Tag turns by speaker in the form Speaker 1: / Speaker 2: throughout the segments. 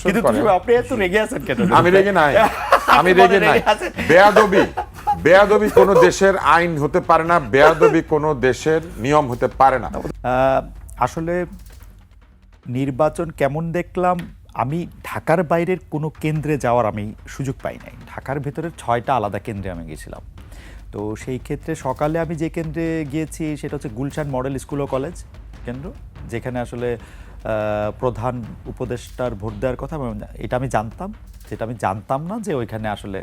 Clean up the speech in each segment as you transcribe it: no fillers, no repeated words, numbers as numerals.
Speaker 1: কিন্তু আপনি এত রেগে আছেন কেন?
Speaker 2: আমি রেগে নাই, আমি রেগে নাই। বেয়াদবি কোনো দেশের আইন হতে পারে না, বেয়াদবি কোনো দেশের নিয়ম হতে পারে না।
Speaker 1: আসলে নির্বাচন কেমন দেখলাম, আমি ঢাকার বাইরের কোনো কেন্দ্রে যাওয়ার আমি সুযোগ পাই নাই। ঢাকার ভেতরে 6টা আলাদা কেন্দ্রে আমি গেছিলাম। তো সেই ক্ষেত্রে সকালে আমি যে কেন্দ্রে গিয়েছি সেটা হচ্ছে গুলশান মডেল স্কুল ও কলেজ কেন্দ্র, যেখানে আসলে প্রধান উপদেষ্টার ভোট দেওয়ার কথা। এটা আমি জানতাম, যেটা আমি জানতাম না যে ওইখানে আসলে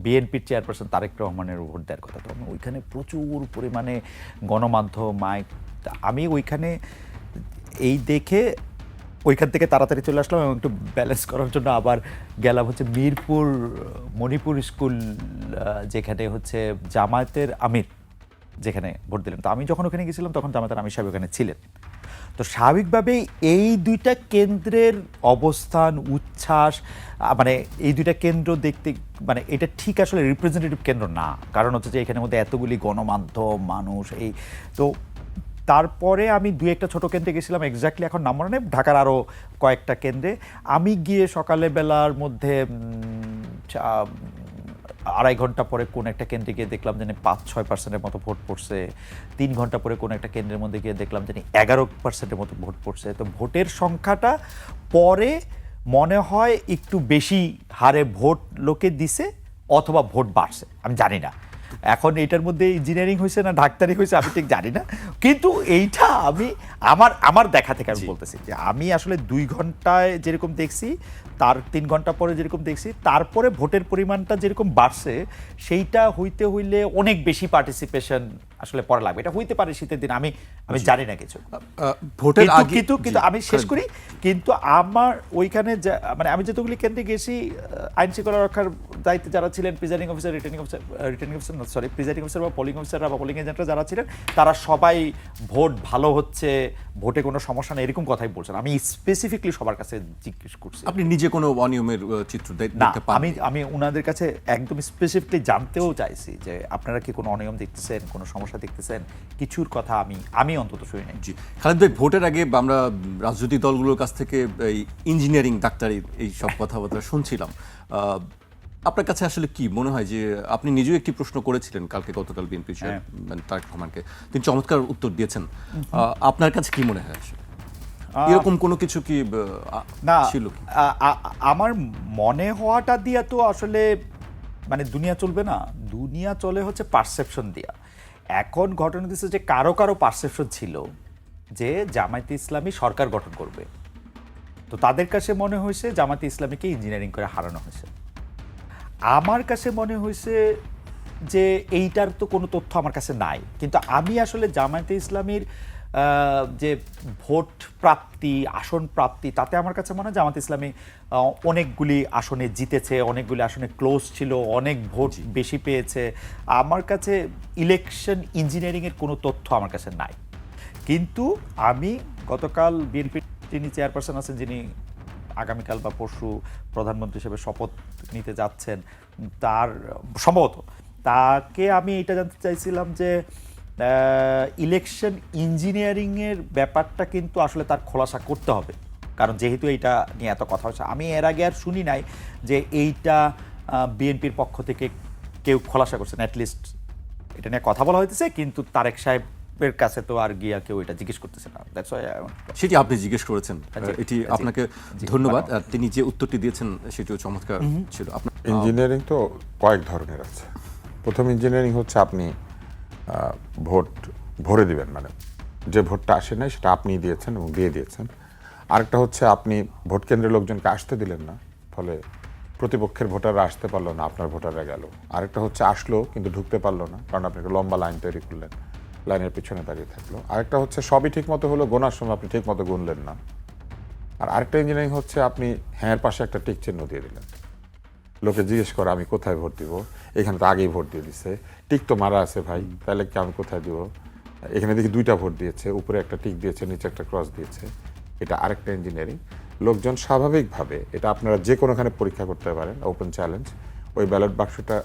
Speaker 1: বিএনপির চেয়ারপারসন তারেক রহমানের ভোট দেওয়ার কথা। তো আমি ওইখানে প্রচুর পরিমাণে গণমাধ্যম, মাইক, আমি ওইখানে এই দেখে ওইখান থেকে তাড়াতাড়ি চলে আসলাম এবং একটু ব্যালেন্স করার জন্য আবার গেলাম হচ্ছে মিরপুর মণিপুর স্কুল, যেখানে হচ্ছে জামায়াতের আমির যেখানে ভোট দিলেন। তো আমি যখন ওখানে গেছিলাম তখন জামায়াতের আমির সাহেব ওখানে ছিলেন। তো স্বাভাবিকভাবেই এই দুইটা কেন্দ্রের অবস্থান, উচ্ছ্বাস, মানে এই দুইটা কেন্দ্র দেখতে, মানে এটা ঠিক আসলে রিপ্রেজেন্টেটিভ কেন্দ্র না। কারণ হচ্ছে যে এখানের মধ্যে এতগুলি গণমাধ্যম, মানুষ, এই তো তারপরে আমি দু একটা ছোট কেন্দ্রে গেছিলাম, এক্স্যাক্টলি এখন নাম মনে নেই, ঢাকার আরও কয়েকটা কেন্দ্রে আমি গিয়ে সকালে বেলার মধ্যে 2.5 ঘন্টা পরে কোন একটা কেন্দ্রে গিয়ে দেখলাম যে 5-6% মতো ভোট পড়ছে। 3 ঘন্টা পরে কোন একটা কেন্দ্রের মধ্যে গিয়ে দেখলাম যে 11% মতো ভোট পড়ছে। তো ভোটের সংখ্যাটা পরে মনে হয় একটু বেশি হারে ভোট লোকে দিছে অথবা ভোট বাড়ছে, আমি জানি না। এখন এইটার মধ্যে ইঞ্জিনিয়ারিং হয়েছে না ডাক্তারি হয়েছে আমি ঠিক জানি না, কিন্তু এইটা আমি আমার দেখা থেকে আমি বলতেছি যে আমি আসলে 2 ঘন্টায় যেরকম দেখছি তার 3 ঘন্টা পরে যেরকম দেখছি, তারপরে ভোটের পরিমাণটা যেরকম বাড়ছে সেইটা হইতে হইলে অনেক বেশি পার্টিসিপেশন আসলে পড়া লাগবে। এটা হইতে পারে শীতের দিন, আমি জানি না কিছু।
Speaker 3: ভোটের আগে
Speaker 1: কিন্তু আমি শেষ করি, কিন্তু আমার ওইখানে মানে আমি যতগুলি কেন্দ্রে গেছি, আইন শৃঙ্খলা রক্ষার দায়িত্বে যারা ছিলেন, প্রিজাইডিং অফিসার, প্রিজাইডিং অফিসার বা পোলিং অফিসাররা বা পোলিং এজেন্টরা যারা ছিলেন, তারা সবাই ভোট ভালো হচ্ছে, ভোটে কোনো সমস্যা নেই, এরকম কথাই বলছেন। আমি স্পেসিফিকলি সবার কাছে জিজ্ঞেস করছি।
Speaker 3: আপনি নিজে কোনো অনিয়মের চিত্র
Speaker 1: না,
Speaker 3: দেখতে পান?
Speaker 1: আমি ওনাদের কাছে একদম স্পেসিফিকলি জানতেও চাইছি যে আপনারা কি কোনো অনিয়ম দেখতেছেন, কোনো সমস্যা দেখতেছেন, কিছুর কথা আমি অন্তত শুনি নাই।
Speaker 3: জি, খালেদ ভাই, ভোটের আগে আমরা রাজনৈতিক দলগুলোর কাছ থেকে এই ইঞ্জিনিয়ারিং, ডাক্তারি, এই সব কথাবার্তা শুনছিলাম। আপনার কাছে আসলে কি মনে হয় যে আপনি নিজেও একটি প্রশ্ন করেছিলেন কালকে, গতকাল বিএনপি চেয়ারম্যান তারেক রহমানকে, তিনি চমৎকার উত্তর দিয়েছেন। আপনার কাছে কি মনে হয় আসলে এরকম কোনো কিছু কি
Speaker 1: না
Speaker 3: ছিল?
Speaker 1: আমার মনে হওয়াটা দিয়া তো আসলে মানে দুনিয়া চলবে না, দুনিয়া চলে হচ্ছে পারসেপশন দিয়া। এখন ঘটনা দিচ্ছে যে কারো পারসেপশন ছিল যে জামায়াতে ইসলামী সরকার গঠন করবে, তো তাদের কাছে মনে হয়েছে জামায়াতে ইসলামীকে ইঞ্জিনিয়ারিং করে হারানো হয়েছে। আমার কাছে মনে হয়েছে যে এইটার তো কোনো তথ্য আমার কাছে নাই, কিন্তু আমি আসলে জামায়াতে ইসলামীর যে ভোট প্রাপ্তি, আসন প্রাপ্তি, তাতে আমার কাছে মনে হয় জামায়াতে ইসলামী অনেকগুলি আসনে জিতেছে, অনেকগুলি আসনে ক্লোজ ছিল, অনেক ভোট বেশি পেয়েছে। আমার কাছে ইলেকশন ইঞ্জিনিয়ারিংয়ের কোনো তথ্য আমার কাছে নাই। কিন্তু আমি গতকাল বিএনপির যিনি চেয়ারপারসন আছেন, যিনি আগামীকাল বা পরশু প্রধানমন্ত্রী হিসেবে শপথ নিতে যাচ্ছেন, তার সম্ভবত তাকে আমি এটা জানতে চাইছিলাম যে ইলেকশন ইঞ্জিনিয়ারিংয়ের ব্যাপারটা কিন্তু আসলে তার খোলাসা করতে হবে, কারণ যেহেতু এইটা নিয়ে এত কথা হচ্ছে। আমি এর আগে আর শুনি নাই যে এইটা বিএনপির পক্ষ থেকে কেউ খোলাসা করছেন, অ্যাটলিস্ট এটা নিয়ে কথা বলা হইতেছে, কিন্তু তারেক সাহেবের কাছে তো আর গিয়া কেউ এটা জিজ্ঞেস করতেছে না।
Speaker 3: সেটি আপনি জিজ্ঞেস করেছেন, এটি আপনাকে ধন্যবাদ। তিনি যে উত্তরটি দিয়েছেন সেটিও চমৎকার ছিল।
Speaker 2: ইঞ্জিনিয়ারিং তো কয়েক ধরনের আছে। প্রথম ইঞ্জিনিয়ারিং হচ্ছে আপনি ভোট ভরে দিবেন, মানে যে ভোটটা আসে নাই সেটা আপনি দিয়েছেন এবং দিয়ে দিয়েছেন। আরেকটা হচ্ছে আপনি ভোট কেন্দ্রের লোকজনকে আসতে দিলেন না, ফলে প্রতিপক্ষের ভোটাররা আসতে পারলো না, আপনার ভোটাররা গেল। আরেকটা হচ্ছে আসলো কিন্তু ঢুকতে পারলো না, কারণ আপনি একটা লম্বা লাইন তৈরি করলেন, লাইনের পিছনে দাঁড়িয়ে থাকলো। আরেকটা হচ্ছে সবই ঠিক মতো হলো, গোনার সময় আপনি ঠিক মতো গুনলেন না। আর আরেকটা ইঞ্জিনিয়ারিং হচ্ছে আপনি হ্যাঁর পাশে একটা টিক চিহ্ন দিয়ে দিলেন, লোকে জিজ্ঞেস করে আমি কোথায় ভোট দিব, এখানে তো আগেই ভোট দিয়ে দিছে, টিক তো মারা আছে ভাই, তাহলে কি আমি কোথায় দিব? এখানে দেখি 2টা ভোট দিয়েছে, উপরে একটা টিক দিয়েছে, নিচে একটা ক্রস দিয়েছে। এটা আরেকটা ইঞ্জিনিয়ারিং। লোকজন স্বাভাবিকভাবে, এটা আপনারা যে কোনোখানে পরীক্ষা করতে পারেন, ওপেন চ্যালেঞ্জ, ওই ব্যালট বাক্সটা,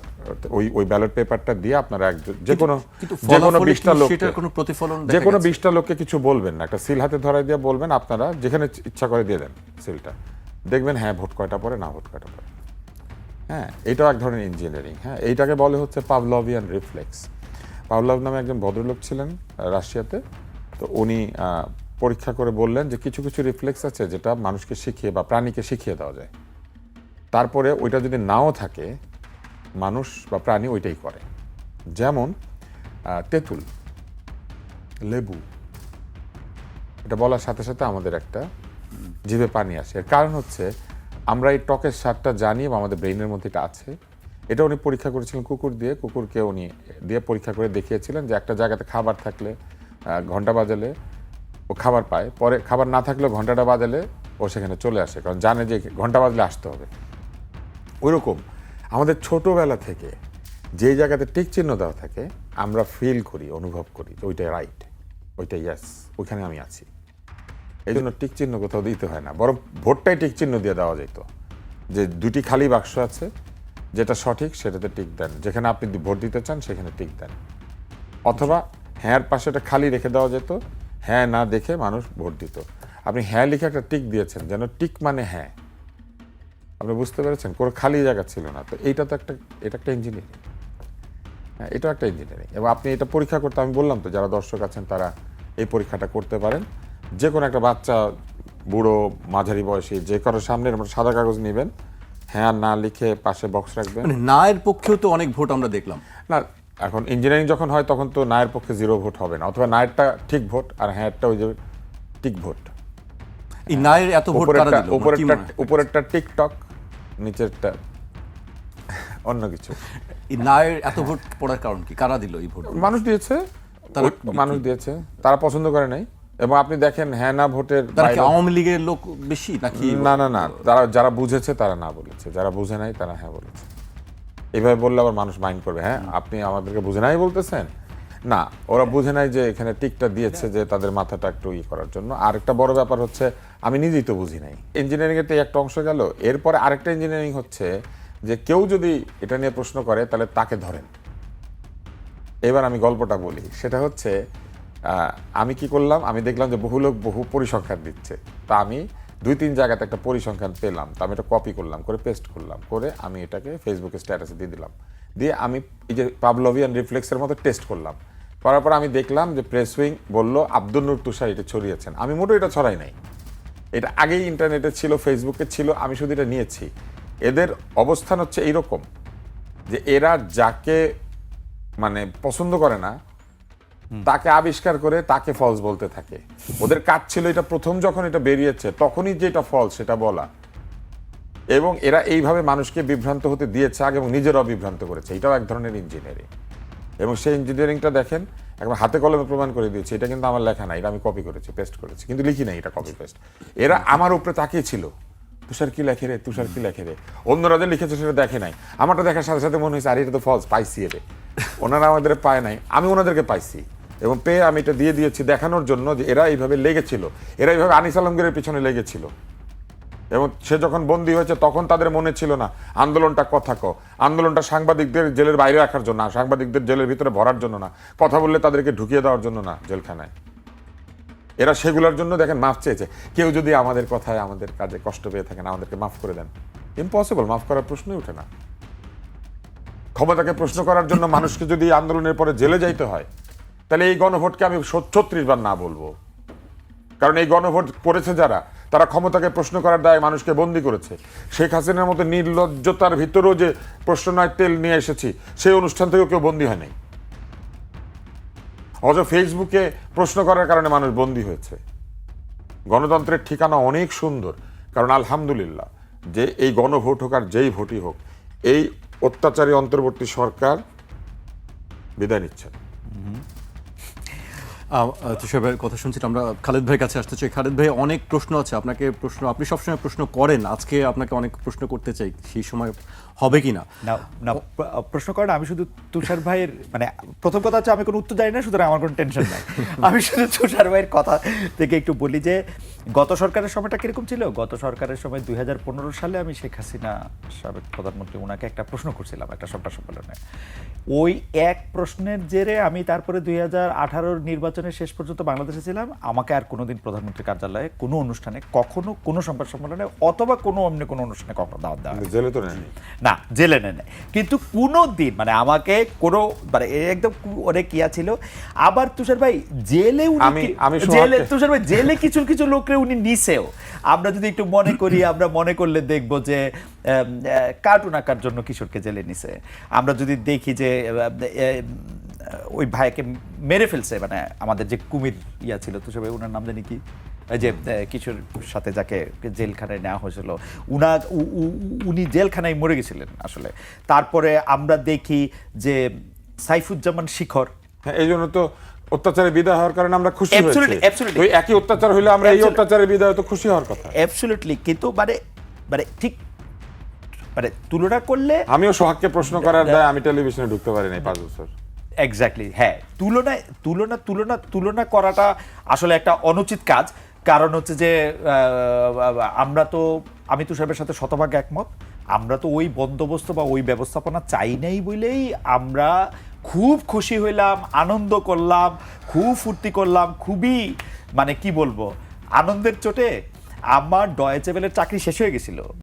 Speaker 2: ওই ব্যালট পেপারটা দিয়ে আপনারা যে কোনো 20টা লোককে কিছু বলবেন না, একটা সিল হাতে ধরাই দিয়ে বলবেন আপনারা যেখানে ইচ্ছা করে দিয়ে দেন সিলটা, দেখবেন হ্যাঁ ভোট কয়টা পড়ে না ভোট কয়টা পড়ে। হ্যাঁ, এটাও এক ধরনের ইঞ্জিনিয়ারিং। হ্যাঁ, এইটাকে বলে হচ্ছে পাভলভিয়ান রিফ্লেক্স। পাভলভ নামে একজন ভদ্রলোক ছিলেন রাশিয়াতে। তো উনি পরীক্ষা করে বললেন যে কিছু কিছু রিফ্লেক্স আছে যেটা মানুষকে শিখিয়ে বা প্রাণীকে শিখিয়ে দেওয়া যায়, তারপরে ওইটা যদি নাও থাকে মানুষ বা প্রাণী ওইটাই করে। যেমন তেঁতুল, লেবু, এটা বলার সাথে সাথে আমাদের একটা জিভে পানি আসে। এর কারণ হচ্ছে আমরা এই টকের স্বাদটা জানি এবং আমাদের ব্রেইনের মধ্যে এটা আছে। এটা উনি পরীক্ষা করেছিলেন কুকুর দিয়ে, কুকুরকে উনি দিয়ে পরীক্ষা করে দেখিয়েছিলেন যে একটা জায়গাতে খাবার থাকলে ঘন্টা বাজালে ও খাবার পায়, পরে খাবার না থাকলেও ঘন্টাটা বাজালে ও সেখানে চলে আসে, কারণ জানে যে ঘন্টা বাজলে আসতে হবে। ওইরকম আমাদের ছোটোবেলা থেকে যেই জায়গাতে টিক চিহ্ন দেওয়া থাকে আমরা ফিল করি, অনুভব করি যে ওইটাই রাইট, ওইটাই ইয়াস, ওইখানে আমি আছি। এই জন্য টিক চিহ্ন কোথাও দিতে হয় না, বরং ভোটটাই টিক চিহ্ন দিয়ে দেওয়া যেত, যে দুটি খালি বাক্স আছে, যেটা সঠিক সেটাতে টিক দেন, যেখানে আপনি ভোট দিতে চান সেখানে টিক দেন। অথবা হ্যাঁর পাশে একটা খালি রেখে দেওয়া যেত, হ্যাঁ না দেখে মানুষ ভোট দিত। আপনি হ্যাঁ লিখে একটা টিক দিয়েছেন, যেন টিক মানে হ্যাঁ, আপনি বুঝতে পেরেছেন, কোনো খালি জায়গা ছিল না। তো এটা একটা ইঞ্জিনিয়ারিং। হ্যাঁ, এটাও একটা ইঞ্জিনিয়ারিং। এবং আপনি এটা পরীক্ষা করতে, আমি বললাম তো, যারা দর্শক আছেন তারা এই পরীক্ষাটা করতে পারেন। যে কোনো একটা বাচ্চা, বুড়ো, মাঝারি বয়সী, যে কারোর সামনে সাদা কাগজ নেবেন, হ্যাঁ না লিখে পাশে বক্স রাখবেন।
Speaker 3: মানে না এর পক্ষেও তো অনেক ভোট আমরা দেখলাম।
Speaker 2: না, এখন ইঞ্জিনিয়ারিং যখন হয় তখন তো নায়ের পক্ষে 0 ভোট হবে না, অথবা নায়েরটা ঠিক ভোট আর হ্যাঁটা ওই যে টিক ভোট।
Speaker 3: এই না এর এত ভোট কারা দিল?
Speaker 2: উপরেরটা টিকটক, নিচেরটা অন্য কিছু।
Speaker 3: এই না এর এত ভোট পড়ার কারণ কি? কারা দিল এই ভোট?
Speaker 2: মানুষ দিয়েছে, মানুষ দিয়েছে, তারা পছন্দ করে নাই। এবং আপনি দেখেন হ্যাঁ না ভোটের
Speaker 3: তারা কি আওয়ামী লীগের লোক বেশি নাকি?
Speaker 2: না, তারা যারা বুঝেছে তারা না বলেছে, যারা বুঝে নাই তারা হ্যাঁ বলেছে। এইভাবে বললে আবার মানুষ মাইন্ড করবে, হ্যাঁ আপনি আমাদেরকে বুঝে নাই বলতেছেন। না, ওরা বুঝে নাই যে এখানে টিকটা দিয়েছে যে তাদের মাথাটা একটু করার জন্য। আর একটা বড় ব্যাপার হচ্ছে আমি নিজেই তো বুঝি নাই। ইঞ্জিনিয়ারিং এর একটা অংশ গেল, এরপরে আরেকটা ইঞ্জিনিয়ারিং হচ্ছে যে কেউ যদি এটা নিয়ে প্রশ্ন করে তাহলে তাকে ধরেন। এবার আমি গল্পটা বলি, সেটা হচ্ছে আমি কি করলাম, আমি দেখলাম যে বহু লোক বহু পরিসংখ্যান দিচ্ছে, তা আমি 2-3 জায়গাতে একটা পরিসংখ্যান পেলাম, তা আমি এটা কপি করলাম, করে পেস্ট করলাম, করে আমি এটাকে ফেসবুকে স্ট্যাটাসে দিয়ে দিলাম। দিয়ে আমি এই যে পাভলভিয়ান রিফ্লেক্সের মতো টেস্ট করলাম, করার পর আমি দেখলাম যে প্রেস উইং বললো আব্দুল নূর তুষার এটা ছড়িয়েছেন। আমি মোটেও এটা ছড়াই নাই, এটা আগেই ইন্টারনেটে ছিল, ফেসবুকে ছিল, আমি শুধু এটা নিয়েছি। এদের অবস্থান হচ্ছে এইরকম যে এরা যাকে মানে পছন্দ করে না তাকে আবিষ্কার করে তাকে ফলস বলতে থাকে। ওদের কাজ ছিল এটা প্রথম যখন এটা বেরিয়েছে তখনই যেটা ফলস সেটা বলা, এবং এরা এইভাবে মানুষকে বিভ্রান্ত হতে দিয়েছে আগে এবং নিজেরাও বিভ্রান্ত করেছে। এটাও এক ধরনের ইঞ্জিনিয়ারিং, এবং সেই ইঞ্জিনিয়ারিংটা দেখেন একবার হাতে কলমে প্রমাণ করে দিয়েছে। এটা কিন্তু আমার লেখা না, এটা আমি কপি করেছি, পেস্ট করেছি, কিন্তু লিখি নাই, এটা কপি পেস্ট। এরা আমার উপরে তাকিয়ে ছিল, তুষার কি লেখে রে, তুষার কি লেখে রে। অন্যরা যে লিখেছে সেটা দেখে নাই, আমারটা দেখার সাথে সাথে মনে হয়েছে আরে এটা তো ফলস, পাইছি রে। ওনারা আমাদের পায় নাই, আমি ওনাদেরকে পাইছি, এবং পেয়ে আমি এটা দিয়ে দিয়েছি দেখানোর জন্য যে এরা এইভাবে লেগেছিল, এরা এইভাবে আনিস আলমগীরের পিছনে লেগেছিল। এবং সে যখন বন্দী হয়েছে তখন তাদের মনে ছিল না আন্দোলনটা আন্দোলনটা সাংবাদিকদের জেলের বাইরে রাখার জন্য না, সাংবাদিকদের জেলের ভিতরে ভরার জন্য না, কথা বললে তাদেরকে ঢুকিয়ে দেওয়ার জন্য না জেলখানায়। এরা সেগুলোর জন্য দেখেন মাফ চেয়েছে। কেউ যদি আমাদের কথায় আমাদের কাজে কষ্ট পেয়ে থাকেন আমাদেরকে মাফ করে দেন, ইম্পসিবল, মাফ করার প্রশ্নই ওঠে না। ক্ষমতাকে প্রশ্ন করার জন্য মানুষকে যদি আন্দোলনের পরে জেলে যাইতে হয়, তাহলে এই গণভোটকে আমি 36 বার না বলবো, কারণ এই গণভোট করেছে যারা, তারা ক্ষমতাকে প্রশ্ন করার দায়ে মানুষকে বন্দী করেছে। শেখ হাসিনার মতো নির্লজ্জতার ভিতরেও যে প্রশ্ন নয় তেল নিয়ে এসেছি, সেই অনুষ্ঠান থেকেও কেউ বন্দী হয় নাই। অথচ ফেসবুকে প্রশ্ন করার কারণে মানুষ বন্দী হয়েছে। গণতন্ত্রের ঠিকানা অনেক সুন্দর, কারণ আলহামদুলিল্লাহ যে এই গণভোট হোক আর যেই ভোটই হোক, এই অত্যাচারী অন্তর্বর্তী সরকার বিদায় নিচ্ছেন।
Speaker 3: তুষার ভাইয়ের কথা শুনছি, আমরা খালেদ ভাইয়ের কাছে আসতে চাই। খালেদ ভাই, অনেক প্রশ্ন আছে, আপনি সবসময় প্রশ্ন করেন, আজকে আপনাকে অনেক প্রশ্ন করতে চাই, সেই সময় হবে কি না।
Speaker 1: না, প্রশ্ন করেন। আমি শুধু তুষার ভাইয়ের মানে প্রথম কথা হচ্ছে আমি কোনো উত্তর জানি না, সুতরাং আমার কোনো টেনশন নাই। আমি শুধু তুষার ভাইয়ের কথা থেকে একটু বলি যে গত সরকারের সময়টা কিরকম ছিল। গত সরকারের সময় 2015 সালে আমি শেখ হাসিনা সাবেক প্রধানমন্ত্রী ওনাকে একটা প্রশ্ন করছিলাম একটা সংবাদ সম্মেলনে। ওই এক প্রশ্নের জেরে আমি তারপরে 2018 নির্বাচন নির্বাচনের শেষ পর্যন্ত বাংলাদেশে ছিলাম, আমাকে আর কোনোদিন প্রধানমন্ত্রীর কার্যালয়ে কোনো অনুষ্ঠানে কখনো কোনো সংবাদ সম্মেলনে অথবা কোনো অন্য কোনো অনুষ্ঠানে কখনো দাওয়াত দেওয়া হয়নি।
Speaker 2: জেলে তো নেননি।
Speaker 1: না, জেলে নেয় কিন্তু কোনো দিন মানে আমাকে কোনো মানে একদম অনেক ইয়া ছিল। আবার তুষার ভাই জেলে
Speaker 2: আমি
Speaker 1: জেলে
Speaker 2: সোহাগকে-
Speaker 1: তুষার ভাই জেলে কিছু কিছু লোকরে উনি নিছেও। আমরা যদি একটু মনে করি, আমরা মনে করলে দেখব যে কার্টুন আঁকার জন্য কিশোরকে জেলে নিছে। আমরা যদি দেখি যে ওই ভাইকে মেরে ফেলছে, মানে আমাদের যে কুমির ইয়া ছিল তুষার ভাই, ওনার নাম জানি কি, এই যে কিশোর সাথে যাকে জেলখানায় নেওয়া হয়েছিল, উনি জেলখানায় মরে গেছিলেন আসলে। তারপরে আমরা দেখি যে সাইফুজ্জামান শিখর,
Speaker 2: হ্যাঁ, এই জন্য তো অত্যাচারে বিদায় হওয়ার কারণে আমরা খুশি
Speaker 1: Absolutely,
Speaker 2: হয়েছি।
Speaker 1: absolutely.
Speaker 2: ওই একই অত্যাচার হইলে আমরা এই
Speaker 1: Absolutely.
Speaker 2: অত্যাচারের বিদায় তো খুশি হওয়ার কথা।
Speaker 1: অ্যাবসলিউটলি, কিন্তু মানে মানে ঠিক মানে তুলনা করলে
Speaker 2: আমিও সোহাগকে প্রশ্ন করার দায় আমি টেলিভিশনে ঢুকতে পারি নাই 5 বছর।
Speaker 1: এক্স্যাক্টলি, হ্যাঁ, তুলনা করাটা আসলে একটা অনুচিত কাজ। কারণ হচ্ছে যে আমি তুষারের সাথে শতভাগ একমত। আমরা তো ওই বন্দোবস্ত বা ওই ব্যবস্থাপনা চাই নাই বলেই আমরা খুব খুশি হইলাম, আনন্দ করলাম, খুব ফুর্তি করলাম, খুবই মানে কি বলবো আনন্দের চোটে আমার ডয়েচে ভেলের চাকরি শেষ হয়ে গেছিল।